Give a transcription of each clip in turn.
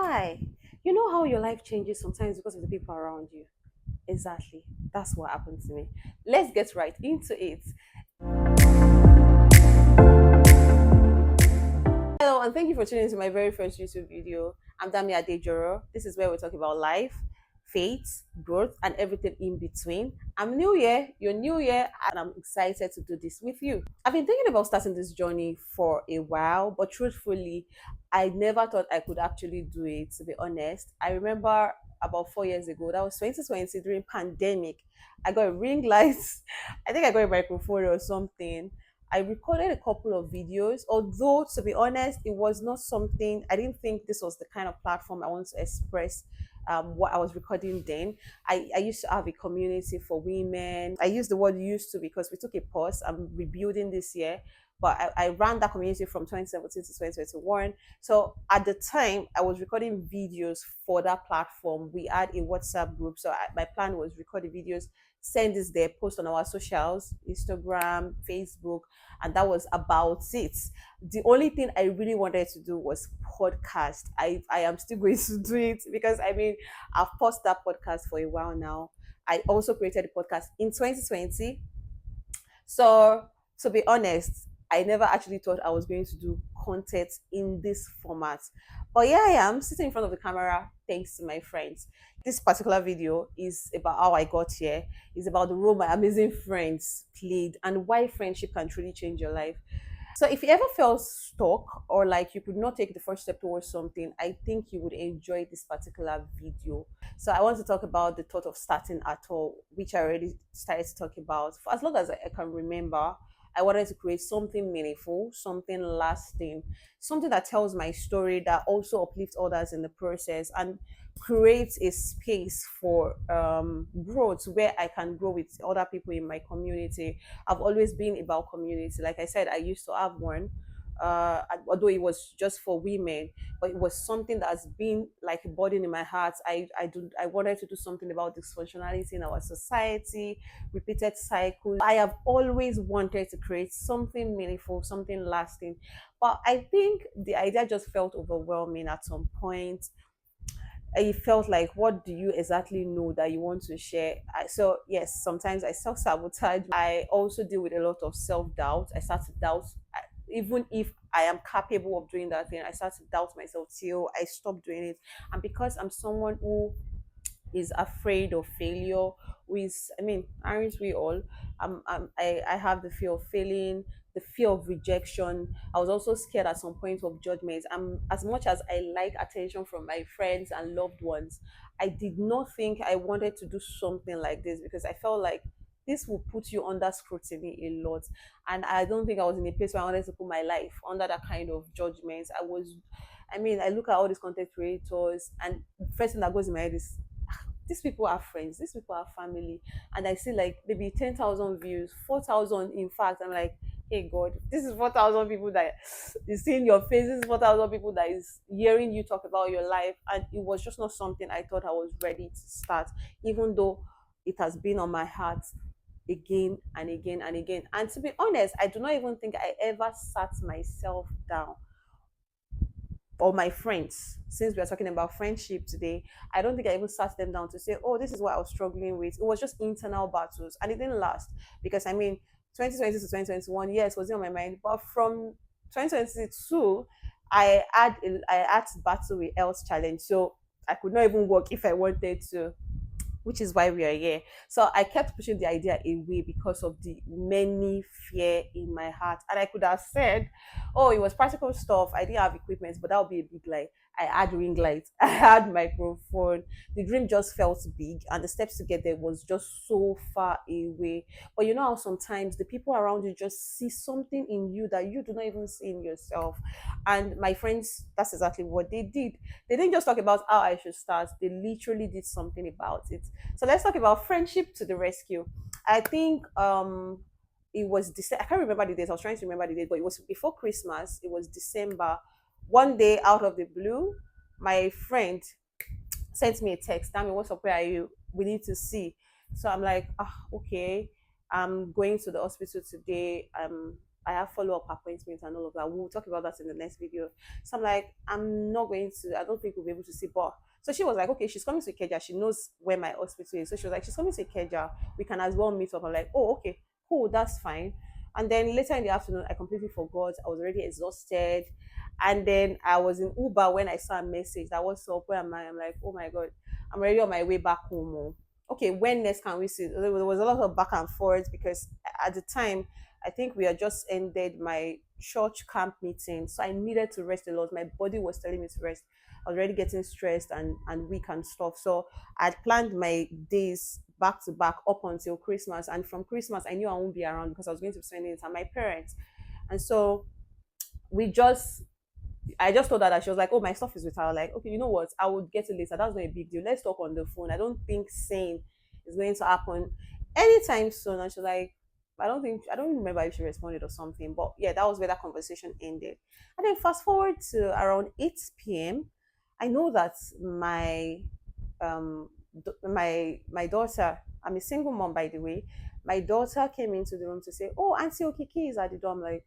Hi. You know how your life changes sometimes because of the people around you? Exactly. That's what happened to me. Let's get right into it. Hello, and thank you for tuning into my very first YouTube video. I'm Dami Adejoro. This is where we talk about life, faith, growth, and everything in between. I'm new here, you're new here, and I'm excited to do this with you. I've been thinking about starting this journey for a while, but truthfully, I never thought I could actually do it, to be honest. I remember about 4 years ago, that was 2020 during pandemic. I got a ring light. I think I got a microphone or something. I recorded a couple of videos, although to be honest, it was not something I didn't think this was the kind of platform I want to express what I was recording then. I used to have a community for women. I use the word used to because we took a pause. I'm rebuilding this year. But I ran that community from 2017 to 2021. So at the time, I was recording videos for that platform. We had a WhatsApp group. So my plan was record the videos, send this there, post on our socials, Instagram, Facebook, and that was about it. The only thing I really wanted to do was podcast. I am still going to do it because I've paused that podcast for a while now. I also created a podcast in 2020. So to be honest, I never actually thought I was going to do content in this format. But here I am sitting in front of the camera thanks to my friends. This particular video is about how I got here. It's about the role my amazing friends played and why friendship can truly change your life. So if you ever felt stuck or like you could not take the first step towards something, I think you would enjoy this particular video. So I want to talk about the thought of starting at all, which I already started to talk about. For as long as I can remember, I wanted to create something meaningful, something lasting, something that tells my story that also uplifts others in the process and creates a space for growth where I can grow with other people in my community. I've always been about community. Like I said, I used to have one, although it was just for women, but it was something that has been like a burden in my heart. I wanted to do something about dysfunctionality in our society, repeated cycles. I have always wanted to create something meaningful, something lasting. But I think the idea just felt overwhelming at some point. It felt like, what do you exactly know that you want to share? So yes, sometimes I self-sabotage. I also deal with a lot of self-doubt. I start to doubt even if I am capable of doing that thing. I start to doubt myself till I stop doing it. And because I'm someone who is afraid of failure, who is, aren't we all? I have the fear of failing, the fear of rejection. I was also scared at some point of judgment. As much as I like attention from my friends and loved ones, I did not think I wanted to do something like this because I felt like this will put you under scrutiny a lot. And I don't think I was in a place where I wanted to put my life under that kind of judgment. I look at all these content creators, and the first thing that goes in my head is these people are friends, these people are family. And I see like maybe 10,000 views, 4,000. In fact, I'm like, hey God, this is 4,000 people that is seeing your face. This is 4,000 people that is hearing you talk about your life. And it was just not something I thought I was ready to start, even though it has been on my heart again and again and again. And to be honest, I do not even think I ever sat myself down, or my friends, since we are talking about friendship today, I don't think I even sat them down to say, oh, this is what I was struggling with. It was just internal battles and it didn't last because 2020 to 2021, yes, was it on my mind, but from 2022, I had to battle with health challenge, so I could not even work if I wanted to, which is why we are here. So I kept pushing the idea away because of the many fear in my heart. And I could have said, oh, it was practical stuff. I didn't have equipment, but that would be a big lie. I had ring light, I had microphone. The dream just felt big, and the steps to get there was just so far away. But you know how sometimes the people around you just see something in you that you do not even see in yourself. And my friends, that's exactly what they did. They didn't just talk about how I should start, they literally did something about it. So let's talk about friendship to the rescue. I think it was December. I can't remember the date. I was trying to remember the date, but it was before Christmas. It was December. One day, out of the blue, my friend sent me a text. Tell me, what's up? Where are you? We need to see. So I'm like, okay. I'm going to the hospital today. I have follow-up appointments and all of that. We'll talk about that in the next video. So I'm like, I'm not going to, I don't think we'll be able to see, but so she was like, okay, she's coming to Ikeja. She knows where my hospital is. So she was like, she's coming to Ikeja. We can as well meet up. I'm like, oh, okay, cool, that's fine. And then later in the afternoon, I completely forgot. I was already exhausted. And then I was in Uber when I saw a message that was up. Where am I? I'm like, oh my God, I'm already on my way back home. Oh. Okay, when next can we see? There was a lot of back and forth because at the time, I think we had just ended my church camp meeting. So I needed to rest a lot. My body was telling me to rest. I was already getting stressed and weak and stuff. So I had planned my days back to back up until Christmas. And from Christmas, I knew I won't be around because I was going to be spending it at my parents. And so we just I just told her that. She was like, "Oh, my stuff is with her." Like, okay, you know what? I would get it later. That's not a big deal. Let's talk on the phone. I don't think same is going to happen anytime soon. And she's like, I don't remember if she responded or something. But yeah, that was where that conversation ended. And then fast forward to around 8 p.m. I know that my daughter, I'm a single mom by the way. My daughter came into the room to say, "Oh, Auntie Okiki is at the door." I'm like,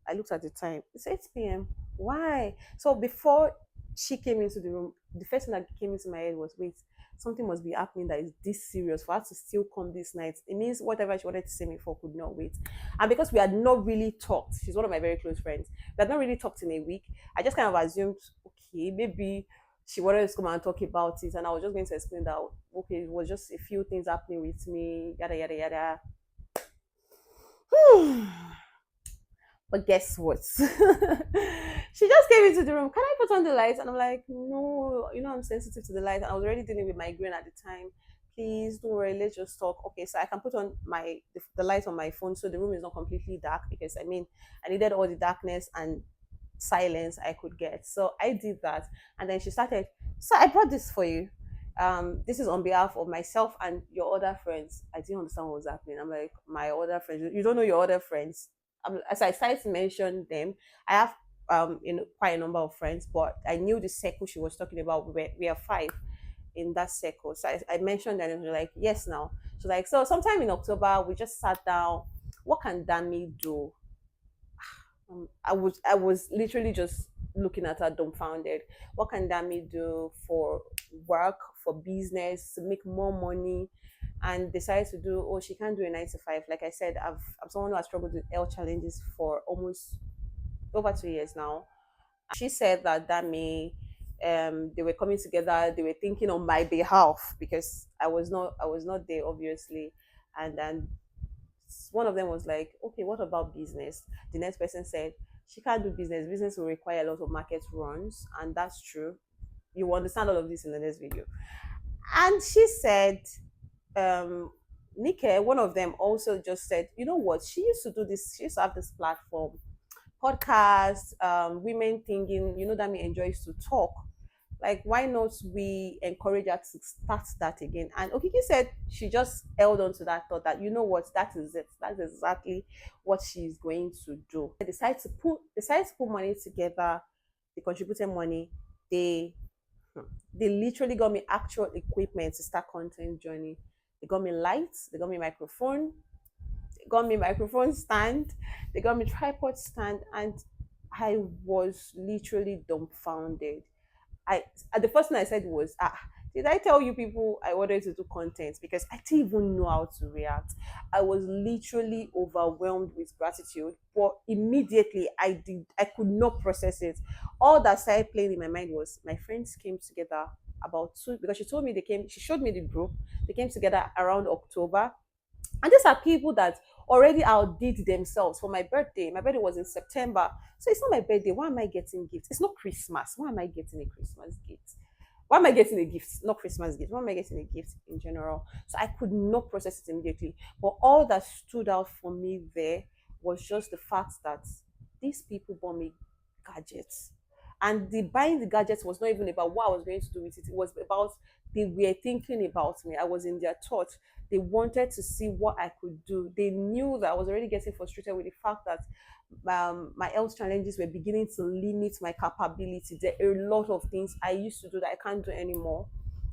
I looked at the time. It's 8 p.m. Why? So before she came into the room, the first thing that came into my head was, wait, something must be happening that is this serious for her to still come this night. It means whatever she wanted to say before could not wait. And because we had not really talked, she's one of my very close friends. We had not really talked in a week. I just kind of assumed, okay, maybe she wanted to come and talk about it. And I was just going to explain that, okay, it was just a few things happening with me, yada, yada, yada. But guess what? She just came into the room. Can I put on the lights? And I'm like, no, I'm sensitive to the light. And I was already dealing with migraine at the time. Please don't worry, let's just talk. Okay, so I can put on the light on my phone so the room is not completely dark because I needed all the darkness and silence I could get. So I did that. And then she started, so I brought this for you. This is on behalf of myself and your other friends. I didn't understand what was happening. I'm like, my other friends, you don't know your other friends. As I started to mention them, I have quite a number of friends, but I knew the circle she was talking about. We are five in that circle. So I mentioned that and they're like, yes, now. So like, so sometime in October, we just sat down. What can Dami do? I was literally just looking at her dumbfounded. What can Dami do for work, for business, to make more money? And decided to do, oh, she can't do a 9 to 5. Like I said, I'm someone who has struggled with health challenges for almost over 2 years now. She said that they were coming together, they were thinking on my behalf because I was not there obviously. And then one of them was like, okay, what about business? The next person said she can't do business. Business will require a lot of market runs, and that's true. You will understand all of this in the next video. And she said, Nike, one of them also just said, you know what? She used to do this, she used to have this platform, podcast, women thinking, that me enjoys to talk. Like, why not we encourage her to start that again? And Okiki said she just held on to that thought that, you know what, that is it. That's exactly what she's going to do. They decided to put money together. They contributed money. They they literally got me actual equipment to start content journey. They got me lights, they got me microphone, they got me microphone stand, they got me tripod stand, and I was literally dumbfounded. I The first thing I said was, did I tell you people I wanted to do content? Because I didn't even know how to react. I was literally overwhelmed with gratitude, but immediately I could not process it. All that started playing in my mind was my friends came together about two, because she showed me the group. They came together around October, and these are people that already outdid themselves for my birthday. My birthday was in September. So it's not my birthday. Why am I getting gifts? It's not Christmas. Why am I getting a Christmas gift? Why am I getting a gift? Not Christmas gift. Why am I getting a gift in general? So I could not process it immediately. But all that stood out for me there was just the fact that these people bought me gadgets. And the buying the gadgets was not even about what I was going to do with it. It was about they were thinking about me. I was in their thoughts. They wanted to see what I could do. They knew that I was already getting frustrated with the fact that my health challenges were beginning to limit my capability. There are a lot of things I used to do that I can't do anymore.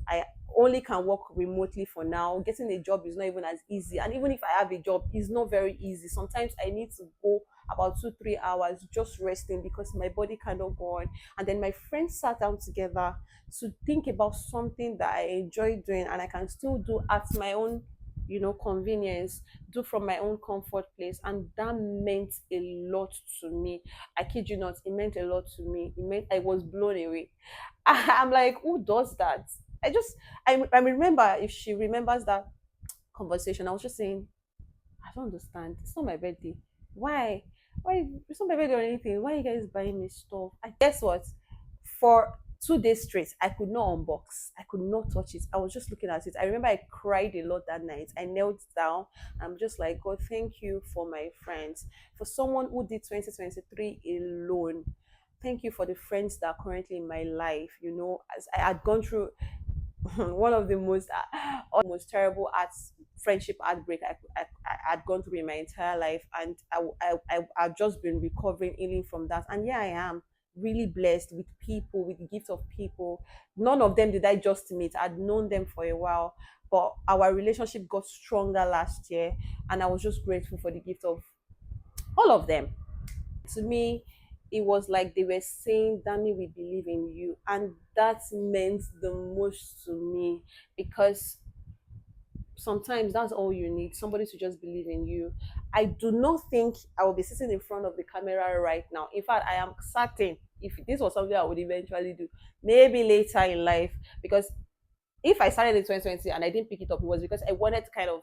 I only can work remotely for now. Getting a job is not even as easy. And even if I have a job, it's not very easy. Sometimes I need to go about 2 3 hours just resting because my body cannot go on. And then my friends sat down together to think about something that I enjoy doing and I can still do at my own, convenience, do from my own comfort place. And that meant a lot to me. I kid you not, it meant a lot to me. It meant I was blown away. I'm like, who does that? I just, I remember, if she remembers that conversation, I was just saying, I don't understand. It's not my birthday. Why? Why? It's not my birthday or anything. Why are you guys buying me stuff? I guess what? For 2 days straight, I could not unbox. I could not touch it. I was just looking at it. I remember I cried a lot that night. I knelt down. I'm just like, God, thank you for my friends. For someone who did 2023 alone. Thank you for the friends that are currently in my life. As I had gone through one of the most terrible arts friendship heartbreak I had gone through in my entire life, and I've just been recovering, healing from that. And yeah, I am really blessed with people, with the gift of people. None of them did I just meet. I'd known them for a while, but our relationship got stronger last year, and I was just grateful for the gift of all of them. To me, it was like they were saying, Dami, we believe in you. And that meant the most to me, because sometimes that's all you need, somebody to just believe in you. I do not think I will be sitting in front of the camera right now. In fact, I am certain if this was something I would eventually do, maybe later in life, because if I started in 2020 and I didn't pick it up, it was because I wanted to kind of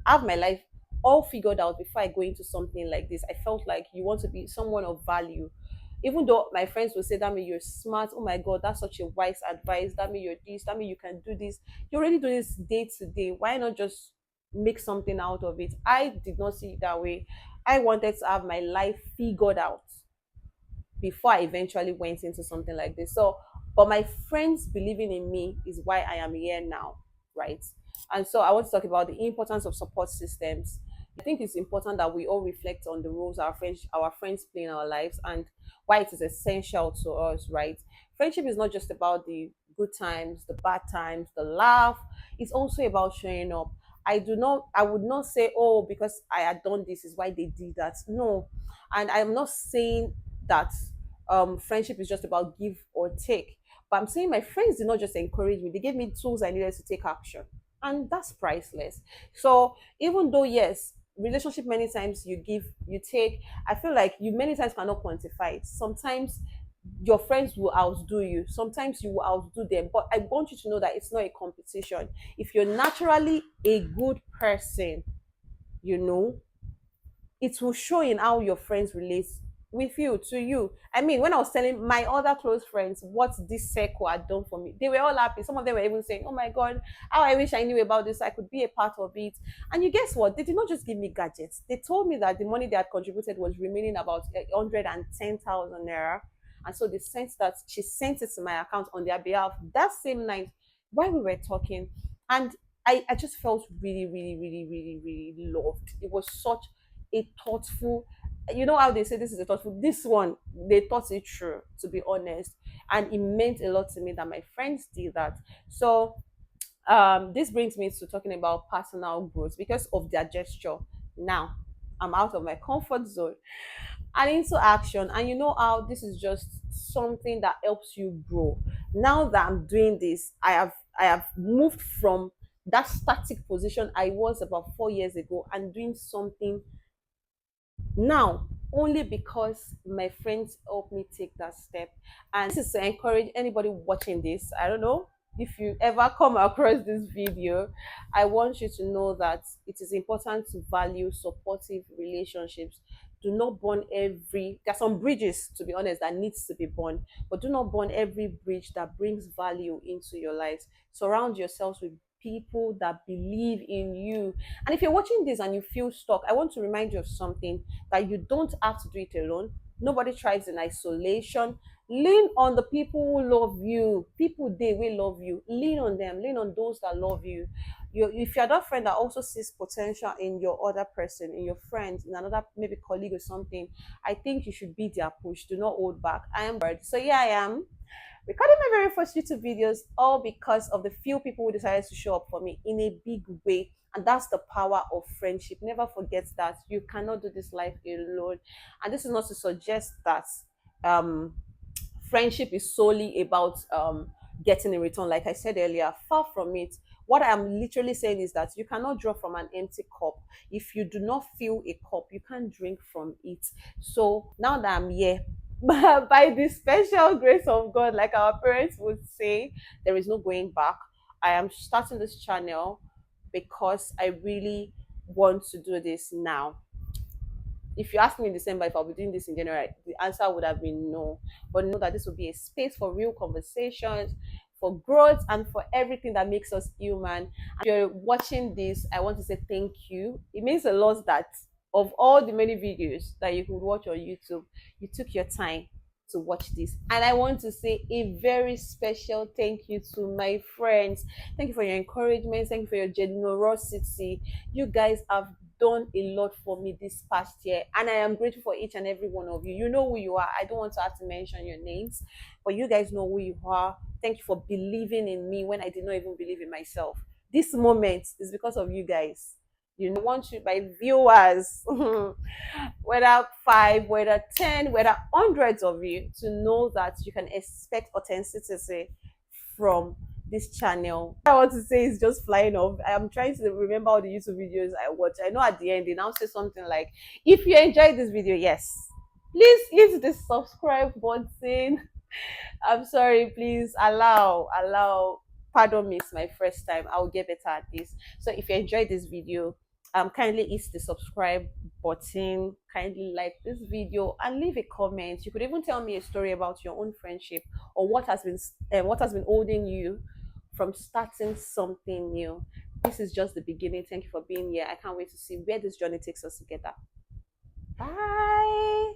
have my life all figured out before I go into something like this. I felt like you want to be someone of value. Even though my friends will say, that means you're smart. Oh my God, that's such a wise advice. That means you're this. That means you can do this. You already do this day to day. Why not just make something out of it? I did not see it that way. I wanted to have my life figured out before I eventually went into something like this. So, but my friends believing in me is why I am here now, right? And so I want to talk about the importance of support systems. I think it's important that we all reflect on the roles our friends play in our lives, and why it is essential to us, right? Friendship is not just about the good times, the bad times, the laugh. It's also about showing up. I would not say, oh, because I had done this is why they did that. No. And I'm not saying that friendship is just about give or take. But I'm saying my friends did not just encourage me, they gave me tools I needed to take action. And that's priceless. So even though, yes, relationship many times you give, you take, I feel like you many times cannot quantify it. Sometimes your friends will outdo you, sometimes you will outdo them. But I want you to know that it's not a competition. If you're naturally a good person, you know, it will show in how your friends relate with you, to you. I mean, when I was telling my other close friends what this circle had done for me, they were all happy. Some of them were even saying, oh my God, how I wish I knew about this, I could be a part of it. And you guess what, they did not just give me gadgets. They told me that the money they had contributed was remaining about 110,000 naira. And so she sent it to my account on their behalf that same night while we were talking. And I just felt really, really, really, really, really loved. It was such a thoughtful, you know how they say this is a thoughtful, this one, they thought it through, to be honest. And it meant a lot to me that my friends did that. So this brings me to talking about personal growth because of their gesture. Now I'm out of my comfort zone and into action, and you know how this is just something that helps you grow. Now that I'm doing this, I have moved from that static position I was about 4 years ago and doing something now, only because my friends helped me take that step. And this is to encourage anybody watching this. I don't know if you ever come across this video. I want you to know that it is important to value supportive relationships. Do not burn every, there are some bridges, to be honest, that needs to be burned, but do not burn every bridge that brings value into your lives. Surround yourselves with people that believe in you. And if you're watching this and you feel stuck, I want to remind you of something, that you don't have to do it alone. Nobody thrives in isolation. Lean on the people who love you. People they will love you. Lean on them. Lean on those that love you. If you're that friend that also sees potential in your other person, in your friend, in another maybe colleague or something, I think you should be their push. Do not hold back. I am Bird. So yeah, I am. recording my very first YouTube videos, all because of the few people who decided to show up for me in a big way. And that's the power of friendship. Never forget that you cannot do this life alone. And this is not to suggest that um friendship is solely about getting in return. Like I said earlier, far from it. What I'm literally saying is that you cannot draw from an empty cup. If you do not fill a cup, you can't drink from it. So now that I'm here, by the special grace of God, like our parents would say, there is no going back. I am starting this channel because I really want to do this now. If you ask me in December if I'll be doing this in January, the answer would have been no. But know that this will be a space for real conversations, for growth, and for everything that makes us human. If you're watching this, I want to say thank you. It means a lot that of all the many videos that you could watch on YouTube, you took your time to watch this. And I want to say a very special thank you to my friends. Thank you for your encouragement. Thank you for your generosity. You guys have done a lot for me this past year, and I am grateful for each and every one of you. You know who you are. I don't want to have to mention your names, but you guys know who you are. Thank you for believing in me when I did not even believe in myself. This moment is because of you guys. You know, I want you, my viewers, whether five, whether 10, whether hundreds of you, to know that you can expect authenticity from this channel. What I want to say is just flying off. I am trying to remember all the YouTube videos I watch. I know at the end they now say something like, if you enjoyed this video, yes, please hit the subscribe button. I'm sorry, please allow. Pardon me, it's my first time. I'll get better at this. So if you enjoyed this video, kindly hit the subscribe button, kindly like this video and leave a comment. You could even tell me a story about your own friendship or what has been holding you from starting something new. This is just the beginning. Thank you for being here. I can't wait to see where this journey takes us together. Bye.